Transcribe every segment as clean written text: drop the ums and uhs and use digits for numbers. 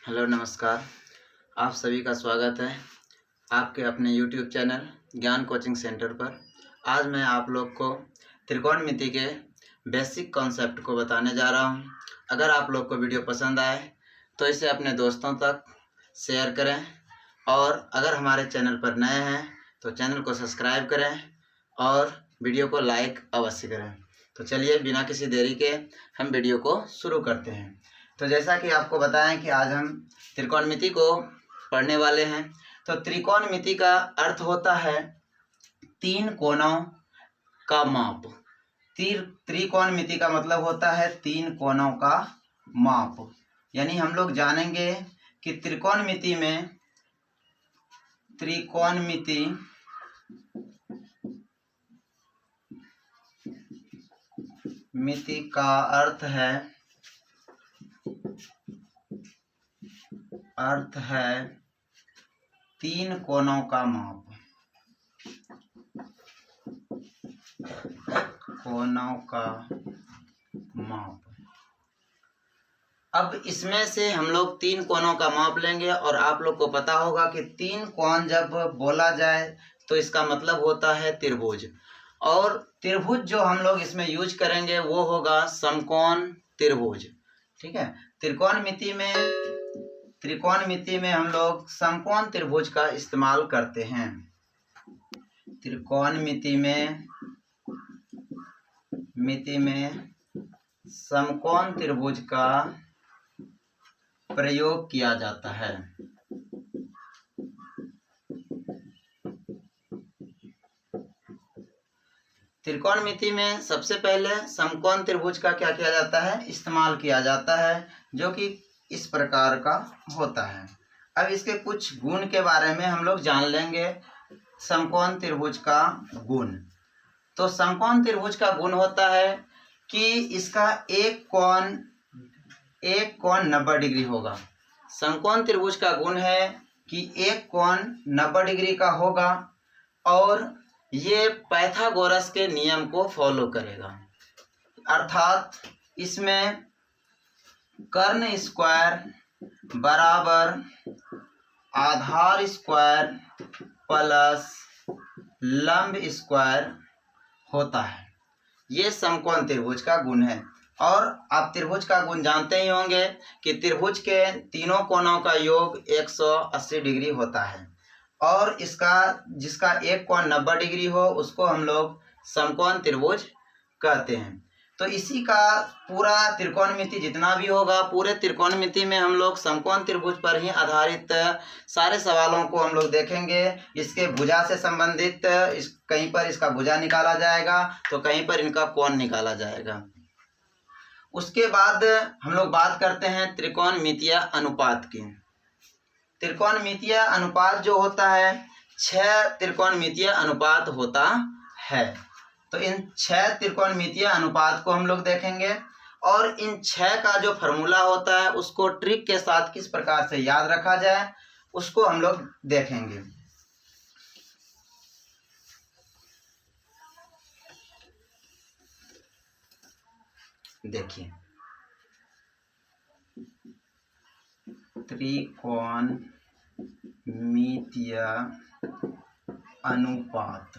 Hello नमस्कार। आप सभी का स्वागत है आपके अपने YouTube चैनल ज्ञान कोचिंग सेंटर पर। आज मैं आप लोग को त्रिकोणमिति के बेसिक कॉन्सेप्ट को बताने जा रहा हूं। अगर आप लोग को वीडियो पसंद आए तो इसे अपने दोस्तों तक शेयर करें और अगर हमारे चैनल पर नए हैं तो चैनल को सब्सक्राइब करें और वीडियो को लाइक अवश्य करें। तो चलिए बिना किसी देरी के हम वीडियो को शुरू करते हैं। तो जैसा कि आपको बताएं कि आज हम त्रिकोणमिति को पढ़ने वाले हैं। तो त्रिकोणमिति का अर्थ होता है तीन कोणों का माप। त्रिकोणमिति का मतलब होता है तीन कोणों का माप। यानी हम लोग जानेंगे कि त्रिकोणमिति मिति का अर्थ है तीन कोणों का माप। अब इसमें से हम लोग तीन कोणों का माप लेंगे और आप लोग को पता होगा कि तीन कोण जब बोला जाए तो इसका मतलब होता है त्रिभुज। और त्रिभुज जो हम लोग इसमें यूज करेंगे वो होगा समकोण त्रिभुज। ठीक है, त्रिकोणमिति में हम लोग समकोण त्रिभुज का इस्तेमाल करते हैं। त्रिकोणमिति में समकोण त्रिभुज का प्रयोग किया जाता है। त्रिकोणमिति में सबसे पहले समकोण त्रिभुज का क्या किया जाता है, इस्तेमाल किया जाता है, जो कि इस प्रकार का होता है। अब इसके कुछ गुण के बारे में हम लोग जान लेंगे। समकोण त्रिभुज का गुण, तो समकोण त्रिभुज का गुण होता है कि इसका एक कोण 90 डिग्री होगा। समकोण त्रिभुज का गुण है कि एक कोण 90 डिग्री का होगा और ये पाइथागोरस के नियम को फॉलो करेगा। अर्थात इसमें कर्ण स्क्वायर बराबर आधार स्क्वायर प्लस लंब स्क्वायर होता है। ये समकोण त्रिभुज का गुण है। और आप त्रिभुज का गुण जानते ही होंगे कि त्रिभुज के तीनों कोणों का योग 180 डिग्री होता है और जिसका एक कोण 90 डिग्री हो उसको हम लोग समकोण त्रिभुज कहते हैं। तो इसी का पूरा त्रिकोणमिति जितना भी होगा, पूरे त्रिकोणमिति में हम लोग समकोण त्रिभुज पर ही आधारित सारे सवालों को हम लोग देखेंगे। इसके भुजा से संबंधित कहीं पर इसका भुजा निकाला जाएगा तो कहीं पर इनका कोण निकाला जाएगा। उसके बाद हम लोग बात करते हैं त्रिकोणमितीय अनुपात की। त्रिकोणमितीय अनुपात जो होता है 6 त्रिकोणमितीय अनुपात होता है। तो इन 6 त्रिकोणमितीय अनुपात को हम लोग देखेंगे और इन 6 का जो फॉर्मूला होता है उसको ट्रिक के साथ किस प्रकार से याद रखा जाए उसको हम लोग देखेंगे। देखिए, त्रिकोणमितीय अनुपात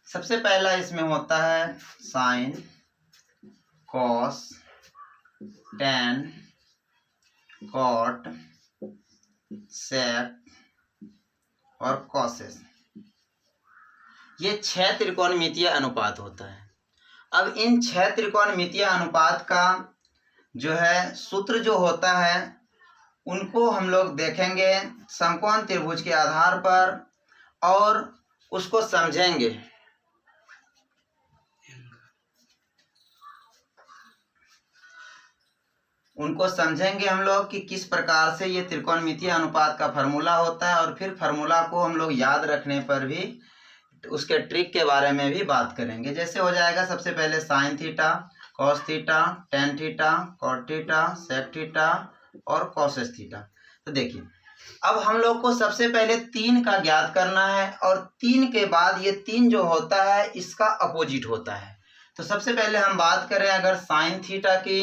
सबसे पहला इसमें होता है साइन, कॉस, टैन, कॉट, सेक और कॉसेस। ये 6 त्रिकोणमितीय अनुपात होता है। अब इन 6 त्रिकोणमितीय अनुपात का जो है सूत्र जो होता है उनको हम लोग देखेंगे समकोण त्रिभुज के आधार पर और उसको समझेंगे। हम लोग कि किस प्रकार से ये त्रिकोणमितीय अनुपात का फार्मूला होता है और फिर फार्मूला को हम लोग याद रखने पर भी उसके ट्रिक के बारे में भी बात करेंगे। जैसे हो जाएगा सबसे पहले sine theta, cos theta, tan theta, cot theta, sec theta और कॉसेस थीटा। तो देखिए, अब हम लोग को सबसे पहले 3 का ज्ञात करना है और 3 के बाद ये 3 जो होता है इसका अपोजिट होता है। तो सबसे पहले हम बात करें अगर साइन थीटा की,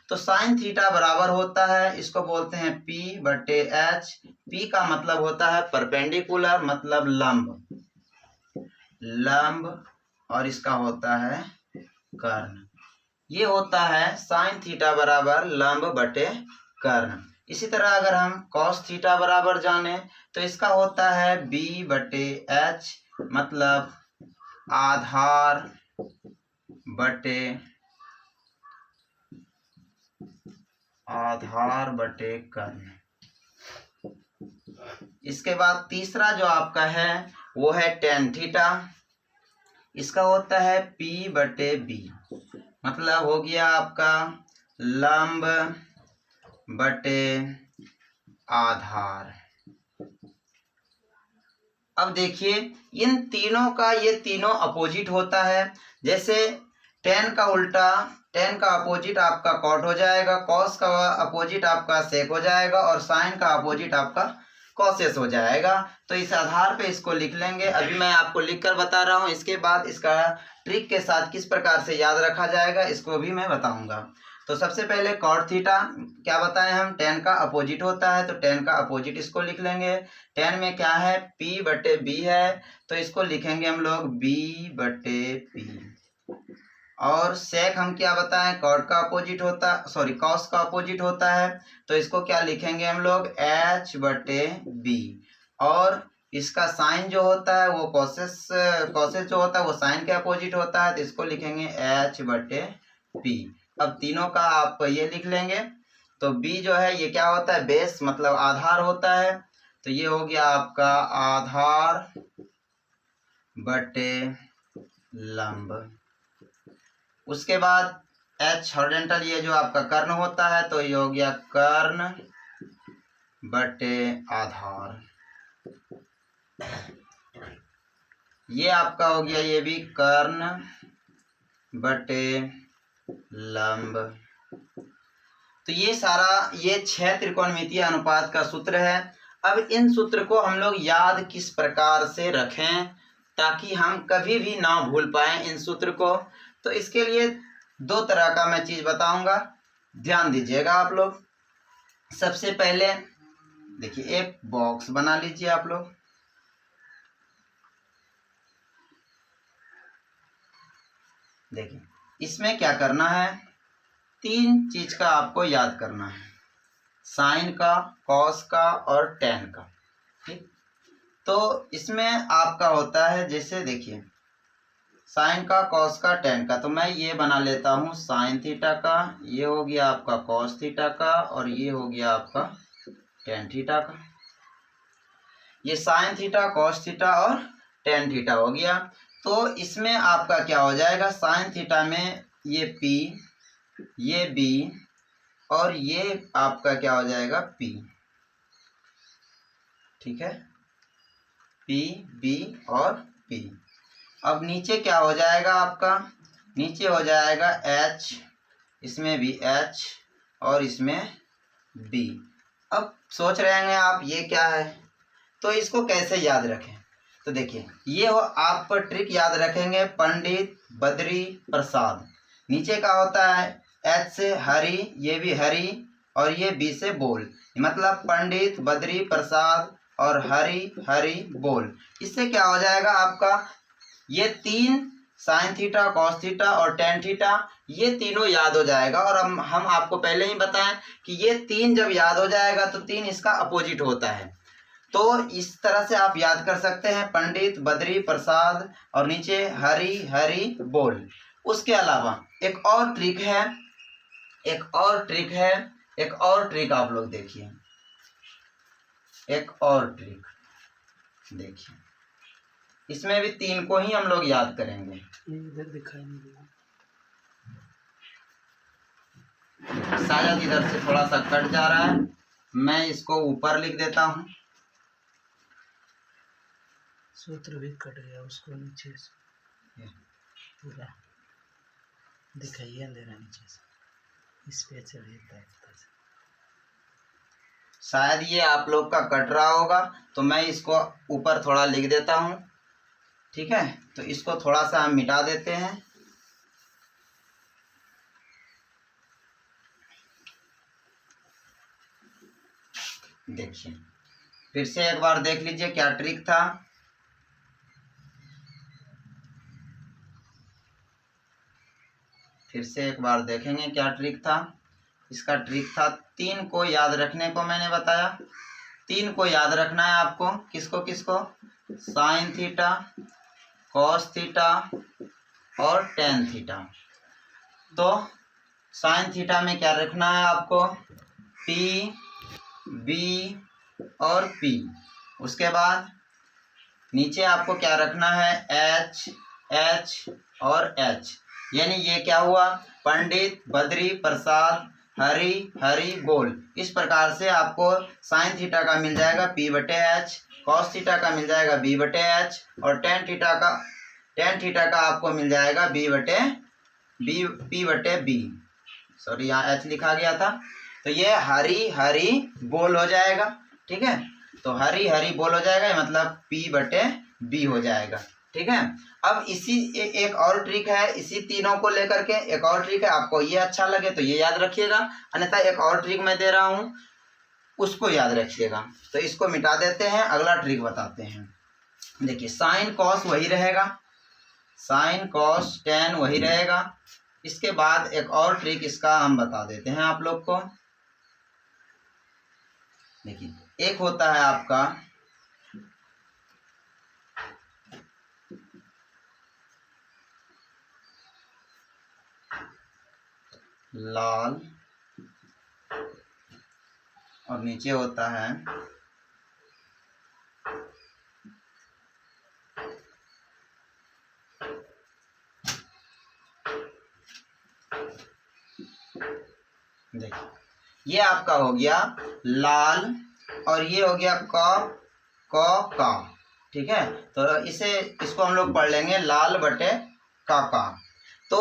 तो साइन थीटा बराबर होता है, इसको बोलते हैं पी बटे एच। पी का मतलब होता है परपेंडिकुलर, मतलब लंब, और इसका होता है कर्ण। ये होता है साइन थीटा बराबर लंब बटे कर्ण। इसी तरह अगर हम कॉस थीटा बराबर जाने तो इसका होता है बी बटे एच, मतलब आधार बटे कर्ण। इसके बाद तीसरा जो आपका है वो है टेन थीटा। इसका होता है पी बटे बी, मतलब हो गया आपका लंब बटे आधार। अब देखिए इन तीनों का, ये तीनों अपोजिट होता है। जैसे टेन का उल्टा, टेन का अपोजिट आपका कॉट हो जाएगा, कॉस का अपोजिट आपका सेक हो जाएगा, और साइन का अपोजिट आपका कॉसेस हो जाएगा। तो इस आधार पे इसको लिख लेंगे। अभी मैं आपको लिख कर बता रहा हूँ, इसके बाद इसका ट्रिक के साथ किस प्रकार से याद रखा जाएगा इसको भी मैं बताऊंगा। तो सबसे पहले कॉट थीटा क्या बताएं हम, टेन का अपोजिट होता है, तो टेन का अपोजिट इसको लिख लेंगे। टेन में क्या है, पी बटे बी है, तो इसको लिखेंगे हम लोग बी बटे पी। और सेक हम क्या बताएं, कॉट का अपोजिट होता, सॉरी कॉस का अपोजिट होता है, तो इसको क्या लिखेंगे हम लोग एच बटे बी। और इसका साइन जो होता है वो कॉसेस जो होता है वो साइन के अपोजिट होता है, तो इसको लिखेंगे एच बटे पी। अब तीनों का आप ये लिख लेंगे। तो बी जो है ये क्या होता है, बेस, मतलब आधार होता है, तो ये हो गया आपका आधार बटे लंब। उसके बाद एच हॉरिजॉन्टल, ये जो आपका कर्ण होता है, तो ये हो गया कर्ण बटे आधार। ये आपका हो गया, ये भी कर्ण बटे लंब। तो ये सारा, ये 6 त्रिकोणमितीय अनुपात का सूत्र है। अब इन सूत्र को हम लोग याद किस प्रकार से रखें ताकि हम कभी भी ना भूल पाए इन सूत्र को, तो इसके लिए 2 तरह का मैं चीज बताऊंगा, ध्यान दीजिएगा आप लोग। सबसे पहले देखिए एक बॉक्स बना लीजिए आप लोग। देखिए इसमें क्या करना है, 3 चीज का आपको याद करना है, साइन का, कॉस का और टेन का। ठीक, तो इसमें आपका होता है, जैसे देखिए साइन का, कॉस का, टेन का, तो मैं ये बना लेता हूँ साइन थीटा का, ये हो गया आपका कॉस थीटा का, और ये हो गया आपका टेन थीटा का। ये साइन थीटा, कॉस थीटा और टेन थीटा हो गया। तो इसमें आपका क्या हो जाएगा, साइन थीटा में ये पी, ये बी, और ये आपका क्या हो जाएगा पी। ठीक है, पी, बी और पी। अब नीचे क्या हो जाएगा आपका, नीचे हो जाएगा एच, इसमें भी एच और इसमें बी। अब सोच रहे हैं आप ये क्या है, तो इसको कैसे याद रखें, तो देखिए ये हो, आप पर ट्रिक याद रखेंगे, पंडित बद्री प्रसाद। नीचे का होता है एच से हरि, ये भी हरि, और ये बी से बोल, मतलब पंडित बद्री प्रसाद और हरि हरि बोल। इससे क्या हो जाएगा आपका, ये 3 साइन थीटा, कॉस थीटा और टेन थीटा, ये तीनों याद हो जाएगा। और हम आपको पहले ही बताएं कि ये 3 जब याद हो जाएगा तो 3 इसका अपोजिट होता है। तो इस तरह से आप याद कर सकते हैं, पंडित बद्री प्रसाद और नीचे हरि हरि बोल। उसके अलावा एक और ट्रिक है, एक और ट्रिक आप लोग देखिए, एक और ट्रिक देखिए, इसमें भी 3 को ही हम लोग याद करेंगे। इधर दिखाई नहीं दे रहा, शायद इधर से थोड़ा सा कट जा रहा है, मैं इसको ऊपर लिख देता हूँ। सूत्र भी कट गया, उसको नीचे से पूरा दिखाइए, अंधेरा नीचे से इस पे चढ़िए तक। शायद ये आप लोग का कट रहा होगा, तो मैं इसको ऊपर थोड़ा लिख देता हूँ। ठीक है, तो इसको थोड़ा सा हम मिटा देते हैं। देखिए फिर से एक बार देख लीजिए क्या ट्रिक था। फिर से एक बार देखेंगे क्या ट्रिक था। इसका ट्रिक था 3 को याद रखने को मैंने बताया। 3 को याद रखना है आपको। किसको किसको? साइन थीटा, कॉस थीटा और टेन थीटा। तो साइन थीटा में क्या रखना है आपको? पी, बी और पी। उसके बाद नीचे आपको क्या रखना है? एच, एच और एच। यानी ये क्या हुआ? पंडित, बद्री, प्रसाद, हरि, हरि, बोल। इस प्रकार से आपको साइन थीटा का मिल जाएगा पी बटे एच, कॉस थीटा का मिल जाएगा बी बटे एच और टेन थीटा का आपको मिल जाएगा बी बटे बी, पी बटे बी। सॉरी यहाँ एच लिखा गया था। तो ये हरि हरि बोल हो जाएगा। ठीक है, तो हरि हरि बोल हो जाएगा, मतलब पी बटे बी हो जाएगा। ठीक है, अब इसी एक और ट्रिक है, इसी तीनों को लेकर के एक और ट्रिक है। आपको ये अच्छा लगे तो ये याद रखिएगा, अन्यथा एक और ट्रिक मैं दे रहा हूँ उसको याद रखिएगा। तो इसको मिटा देते हैं, अगला ट्रिक बताते हैं। देखिए साइन कॉस वही रहेगा, साइन कॉस टेन वही रहेगा। इसके बाद एक और ट्रिक इसका हम बता देते हैं आप लोग को। देखिए एक होता है आपका लाल और नीचे होता है देखिए ये आपका हो गया लाल और ये हो गया का। ठीक है, तो इसको हम लोग पढ़ लेंगे लाल बटे का। तो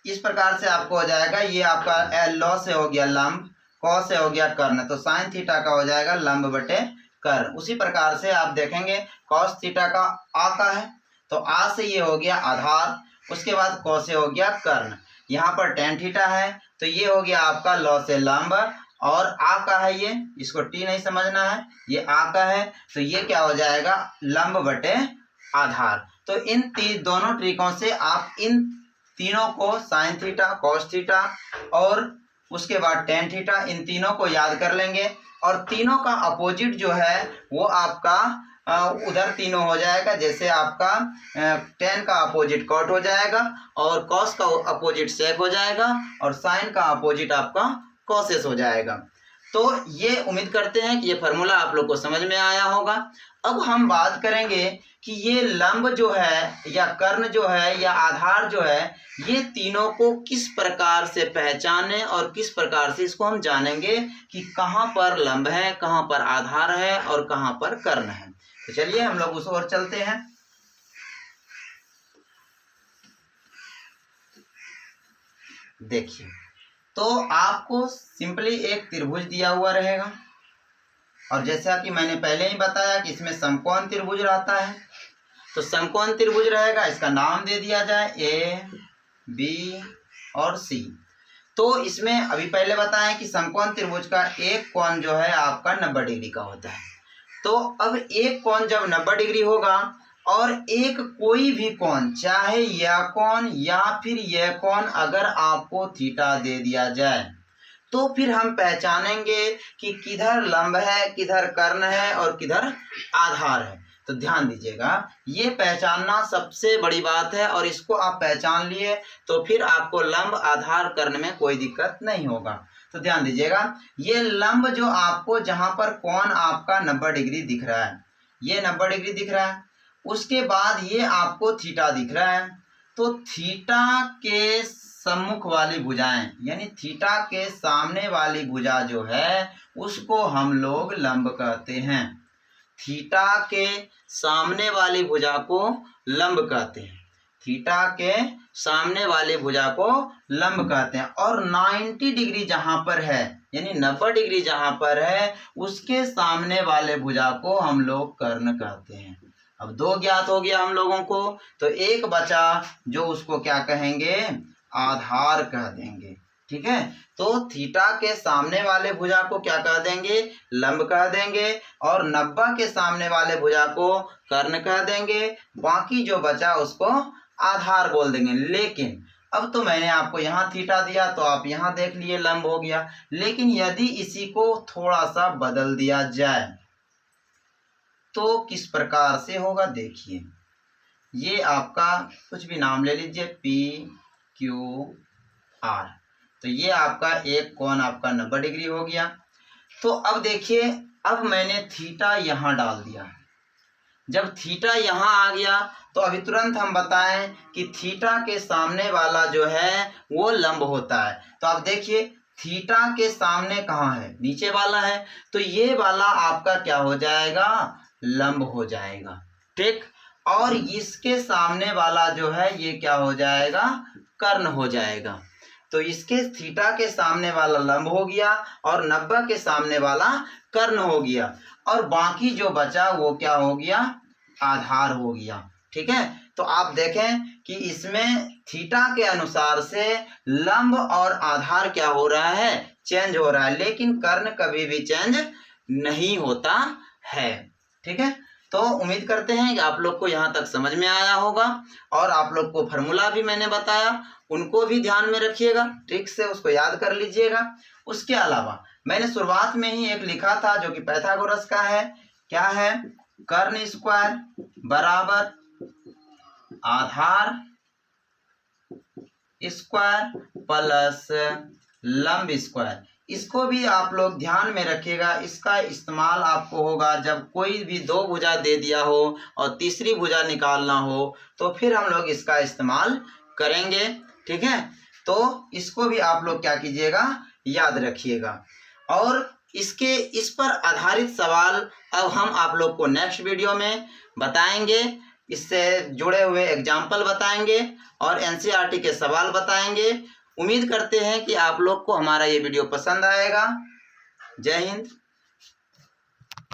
इस प्रकार से आपको हो जाएगा, ये आपका लॉ से हो गया लंब, कॉ से हो गया कर्ण, तो साइन थीटा का हो जाएगा लंब बटे कर्ण। उसी प्रकार से आप देखेंगे कॉस थीटा का आ का है, तो आ से ये हो गया आधार, उसके बाद कॉ से हो गया कर्ण। यहाँ पर टेन थीटा है तो ये हो गया आपका लॉ से लंब, और आ का है ये, इसको टी नहीं समझना है, ये आ का है, तो ये क्या हो जाएगा लंब बटे आधार। तो इन दोनों ट्रिकों से आप इन तीनों को साइन थीटा, कॉस थीटा और उसके बाद टेन थीटा, इन तीनों को याद कर लेंगे। और तीनों का अपोजिट जो है वो आपका उधर तीनों हो जाएगा। जैसे आपका टेन का अपोजिट कॉट हो जाएगा और कॉस का अपोजिट सेक हो जाएगा और साइन का अपोजिट आपका कॉसेस हो जाएगा। तो ये उम्मीद करते हैं कि ये फार्मूला आप लोग को समझ में आया होगा। अब हम बात करेंगे कि ये लंब जो है या कर्ण जो है या आधार जो है, ये तीनों को किस प्रकार से पहचाने और किस प्रकार से इसको हम जानेंगे कि कहाँ पर लंब है, कहाँ पर आधार है और कहाँ पर कर्ण है। तो चलिए हम लोग उस ओर चलते हैं। देखिए तो आपको सिंपली एक त्रिभुज दिया हुआ रहेगा और जैसा कि मैंने पहले ही बताया कि इसमें समकोण त्रिभुज रहता है। तो समकोण त्रिभुज रहेगा, इसका नाम दे दिया जाए ए, बी और सी। तो इसमें अभी पहले बताएं कि समकोण त्रिभुज का एक कोण जो है आपका 90 डिग्री का होता है। तो अब एक कोण जब 90 डिग्री होगा और एक कोई भी कोण, चाहे यह कोण या फिर यह कोण, अगर आपको थीटा दे दिया जाए तो फिर हम पहचानेंगे कि किधर लंब है, किधर कर्ण है और किधर आधार है। तो ध्यान दीजिएगा, ये पहचानना सबसे बड़ी बात है और इसको आप पहचान लिए तो फिर आपको लंब, आधार, कर्ण में कोई दिक्कत नहीं होगा। तो ध्यान दीजिएगा, ये लंब जो आपको जहां पर कोण आपका 90 डिग्री दिख रहा है, ये 90 डिग्री दिख रहा है, उसके बाद ये आपको थीटा दिख रहा है। तो थीटा के सम्मुख वाली भुजाएं यानी थीटा के सामने वाली भुजा जो है उसको हम लोग लंब कहते हैं। थीटा के सामने वाली भुजा को लंब कहते हैं, थीटा के सामने वाली भुजा को लंब कहते हैं। और 90 डिग्री जहां पर है यानी 90 डिग्री जहां पर है उसके सामने वाले भुजा को हम लोग कर्ण कहते हैं। अब दो ज्ञात हो गया हम लोगों को, तो एक बचा जो उसको क्या कहेंगे, आधार कह देंगे। ठीक है। तो थीटा के सामने वाले भुजा को क्या कह देंगे, लंब कह देंगे, और 90 के सामने वाले भुजा को कर्ण कह देंगे, बाकी जो बचा उसको आधार बोल देंगे। लेकिन अब तो मैंने आपको यहाँ थीटा दिया तो आप यहाँ देख लिए लंब हो गया, लेकिन यदि इसी को थोड़ा सा बदल दिया जाए तो किस प्रकार से होगा, देखिए। ये आपका कुछ भी नाम ले लीजिए, पी क्यू आर, तो ये आपका एक कोण आपका 90 डिग्री हो गया। तो अब देखिए, अब मैंने थीटा यहाँ डाल दिया। जब थीटा यहाँ आ गया तो अभी तुरंत हम बताएं कि थीटा के सामने वाला जो है वो लंब होता है। तो आप देखिए थीटा के सामने कहाँ है, नीचे वाला है, तो ये वाला आपका क्या हो जाएगा, लंब हो जाएगा, ठीक। और इसके सामने वाला जो है ये क्या हो जाएगा, कर्ण हो जाएगा। तो इसके थीटा के सामने वाला लंब हो गया और 90 के सामने वाला कर्ण हो गया, और बाकी जो बचा वो क्या हो गया, आधार हो गया, ठीक है। तो आप देखें कि इसमें थीटा के अनुसार से लंब और आधार क्या हो रहा है, चेंज हो रहा है, लेकिन कर्ण कभी भी चेंज नहीं होता है, ठीक है। तो उम्मीद करते हैं कि आप लोग को यहाँ तक समझ में आया होगा, और आप लोग को फार्मूला भी मैंने बताया उनको भी ध्यान में रखिएगा, ठीक से उसको याद कर लीजिएगा। उसके अलावा मैंने शुरुआत में ही एक लिखा था जो कि पाइथागोरस का है, क्या है, कर्ण स्क्वायर बराबर आधार स्क्वायर प्लस लंब स्क्वायर। इसको भी आप लोग ध्यान में रखिएगा, इसका इस्तेमाल आपको होगा जब कोई भी दो भुजा दे दिया हो और तीसरी भुजा निकालना हो, तो फिर हम लोग इसका इस्तेमाल करेंगे, ठीक है। तो इसको भी आप लोग क्या कीजिएगा, याद रखिएगा। और इस पर आधारित सवाल अब हम आप लोग को नेक्स्ट वीडियो में बताएंगे, इससे जुड़े हुए एग्जाम्पल बताएंगे और एनसीईआरटी के सवाल बताएंगे। उम्मीद करते हैं कि आप लोग को हमारा ये वीडियो पसंद आएगा। जय हिंद।